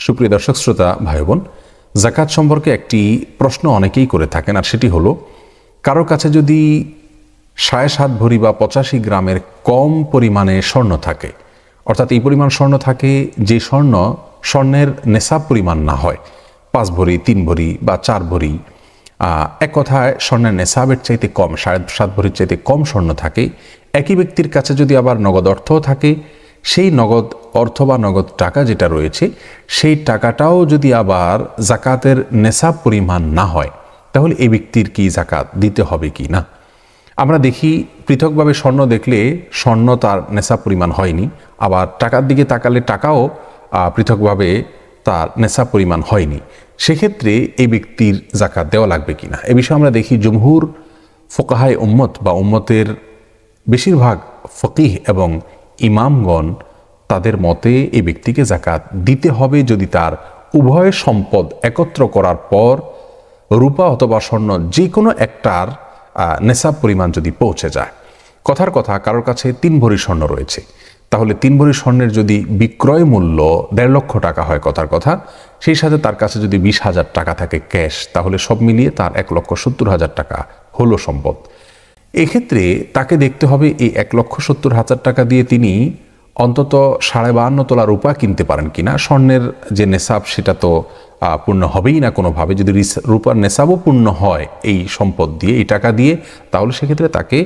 সুপ্রিয় দর্শক শ্রোতা ভাই বোন, যাকাত সম্পর্কে একটি প্রশ্ন অনেকেই করে থাকেন, আর সেটি হলো, কারোর কাছে যদি 7.5 ভরি বা 85 গ্রামের কম পরিমাণে স্বর্ণ থাকে, অর্থাৎ এই পরিমাণ স্বর্ণ থাকে যে স্বর্ণের নেশাব পরিমাণ না হয়, 5 ভরি, 3 ভরি বা 4 ভরি, এক কথায় স্বর্ণের নেশাবের চাইতে কম, 7.5 ভরির চাইতে কম স্বর্ণ থাকে, একই ব্যক্তির কাছে যদি আবার নগদ অর্থও থাকে, সেই নগদ অর্থ বা নগদ টাকা যেটা রয়েছে সেই টাকাটাও যদি আবার জাকাতের নেশাব পরিমাণ না হয়, তাহলে এই ব্যক্তির কি জাকাত দিতে হবে কি না? আমরা দেখি পৃথকভাবে স্বর্ণ দেখলে স্বর্ণ তার নেশাব পরিমাণ হয়নি, আবার টাকার দিকে তাকালে টাকাও পৃথকভাবে তার নেশাব পরিমাণ হয়নি। সেক্ষেত্রে এই ব্যক্তির জাকাত দেওয়া লাগবে কিনা, এ বিষয়ে আমরা দেখি জমহুর ফোকাহায়ে উম্মত বা উম্মতের বেশিরভাগ ফকিহ এবং ইমামগণ তাদের মতে এই ব্যক্তিকে জাকাত দিতে হবে যদি তার উভয় সম্পদ একত্র করার পর রূপা অথবা স্বর্ণ যে কোনো একটার নেশাব পরিমাণ যদি পৌঁছে যায়। কথার কথা, কারোর কাছে 3 ভরি স্বর্ণ রয়েছে, তাহলে 3 ভরি স্বর্ণের যদি বিক্রয় মূল্য 1.5 লক্ষ টাকা হয় কথার কথা, সেই সাথে তার কাছে যদি 20,000 টাকা থাকে ক্যাশ, তাহলে সব মিলিয়ে তার 1,70,000 টাকা হলো সম্পদ। এক্ষেত্রে তাকে দেখতে হবে এই 1,70,000 টাকা দিয়ে তিনি অন্তত 52.5 তোলা রূপা কিনতে পারেন কিনা। স্বর্ণের যে নেশাব সেটা তো পূর্ণ হবেই না কোনোভাবে। যদি রূপার নেশাবও পূর্ণ হয় এই সম্পদ দিয়ে, এই টাকা দিয়ে, তাহলে সেক্ষেত্রে তাকে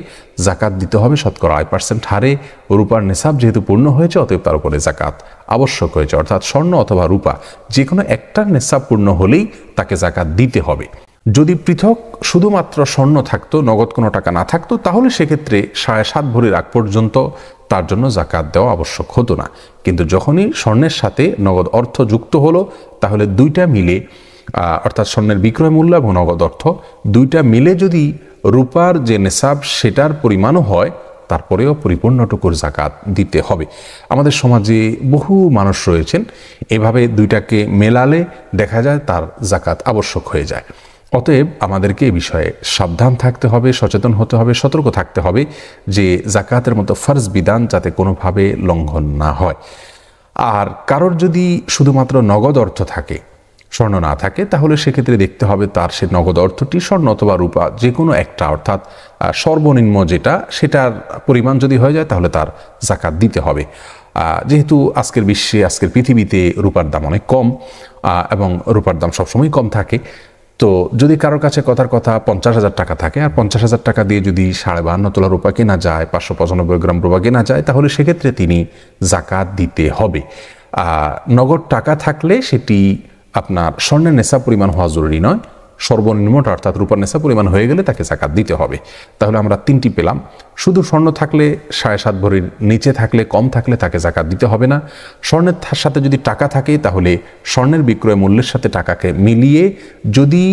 জাকাত দিতে হবে শতকরা 8% হারে। রূপার নেশাব যেহেতু পূর্ণ হয়েছে, অতএব তার উপরে জাকাত আবশ্যক হয়েছে, অর্থাৎ স্বর্ণ অথবা রূপা যে কোনো একটার নেশাব পূর্ণ হলেই তাকে জাকাত দিতে হবে। যদি পৃথক শুধুমাত্র স্বর্ণ থাকতো, নগদ কোনো টাকা না থাকতো, তাহলে সেক্ষেত্রে 7.5 ভরির আগ পর্যন্ত তার জন্য জাকাত দেওয়া আবশ্যক হতো না। কিন্তু যখনই স্বর্ণের সাথে নগদ অর্থ যুক্ত হলো, তাহলে দুইটা মিলে, অর্থাৎ স্বর্ণের বিক্রয় মূল্য এবং নগদ অর্থ দুইটা মিলে যদি রূপার যে নেশাব সেটার পরিমাণও হয়, তারপরেও পরিপূর্ণটুকুর জাকাত দিতে হবে। আমাদের সমাজে বহু মানুষ রয়েছেন এভাবে দুইটাকে মেলালে দেখা যায় তার জাকাত আবশ্যক হয়ে যায়। অতএব আমাদেরকে এই বিষয়ে সাবধান থাকতে হবে, সচেতন হতে হবে, সতর্ক থাকতে হবে যে জাকাতের মতো ফরজ বিধান যাতে কোনোভাবে লঙ্ঘন না হয়। আর কারোর যদি শুধুমাত্র নগদ অর্থ থাকে, স্বর্ণ না থাকে, তাহলে সেক্ষেত্রে দেখতে হবে তার সে নগদ অর্থটি স্বর্ণ অথবা রূপা যে কোনো একটা, অর্থাৎ সর্বনিম্ন যেটা, সেটার পরিমাণ যদি হয়ে যায় তাহলে তার জাকাত দিতে হবে। যেহেতু আজকের বিশ্বে, আজকের পৃথিবীতে রূপার দাম অনেক কম এবং রূপার দাম সবসময় কম থাকে, তো যদি কারোর কাছে কথার কথা 50,000 টাকা থাকে, আর 50,000 টাকা দিয়ে যদি 52.5 তোলা রূপা কেনা যায়, 595 গ্রাম রূপা কেনা যায়, তাহলে সেক্ষেত্রে তিনি জাকাত দিতে হবে। নগদ টাকা থাকলে সেটি আপনার স্বর্ণের নেশাব পরিমাণ হওয়া জরুরি নয়, সর্বনিম্নটা অর্থাৎ রূপার নেশাব পরিমাণ হয়ে গেলে তাকে জাকাত দিতে হবে। তাহলে আমরা 3টি পেলাম। শুধু স্বর্ণ থাকলে, 7.5 ভরির নিচে থাকলে, কম থাকলে তাকে জাকাত দিতে হবে না। স্বর্ণের সাথে যদি টাকা থাকে, তাহলে স্বর্ণের বিক্রয় মূল্যের সাথে টাকাকে মিলিয়ে যদি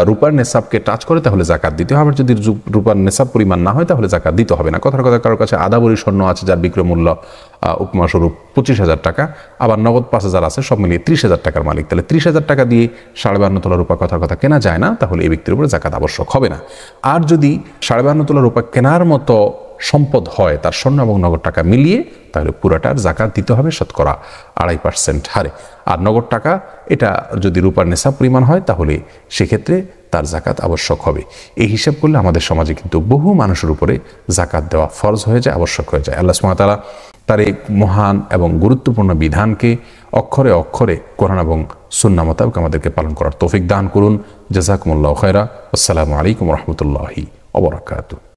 রূপার নেশাবকে টাচ করে তাহলে জাকাত দিতে হবে। যদি রূপার নেশাব পরিমাণ না হয় তাহলে জাকাত দিতে হবে না। কথার কথা, কারোর কাছে আধা ভরি স্বর্ণ আছে যার বিক্রয় মূল্য উপমাস্বরূপ 25,000 টাকা, আবার নগদ 5,000 আছে, সব মিলিয়ে 30,000 টাকার মালিক, তাহলে 30,000 টাকা দিয়ে 52.5 তোলা রূপা কথার কথা কেনা যায় না, তাহলে এই ব্যক্তির উপরে জাকাত আবশ্যক হবে না। আর যদি 52.5 তোলা রূপা কেনার মতো সম্পদ হয় তার স্বর্ণ এবং নগদ টাকা মিলিয়ে, তাহলে পুরাটার জাকাত দিতে হবে শতকরা 2.5% হারে। আর নগদ টাকা এটা যদি রূপার নেশাব পরিমাণ হয়, তাহলে সেক্ষেত্রে তার জাকাত আবশ্যক হবে। এই হিসাব করলে আমাদের সমাজে কিন্তু বহু মানুষের উপরে জাকাত দেওয়া ফরজ হয়ে যায়, আবশ্যক হয়ে যায়। আল্লাহ সুবহানাহু ওয়া তাআলা তার এই মহান এবং গুরুত্বপূর্ণ বিধানকে অক্ষরে অক্ষরে কোরআন এবং সুন্নাহ মোতাবেক আমাদেরকে পালন করার তৌফিক দান করুন। জাযাকুমুল্লাহু খায়রা। আসসালামু আলাইকুম ওয়া রাহমাতুল্লাহি ওয়া বারাকাতুহু।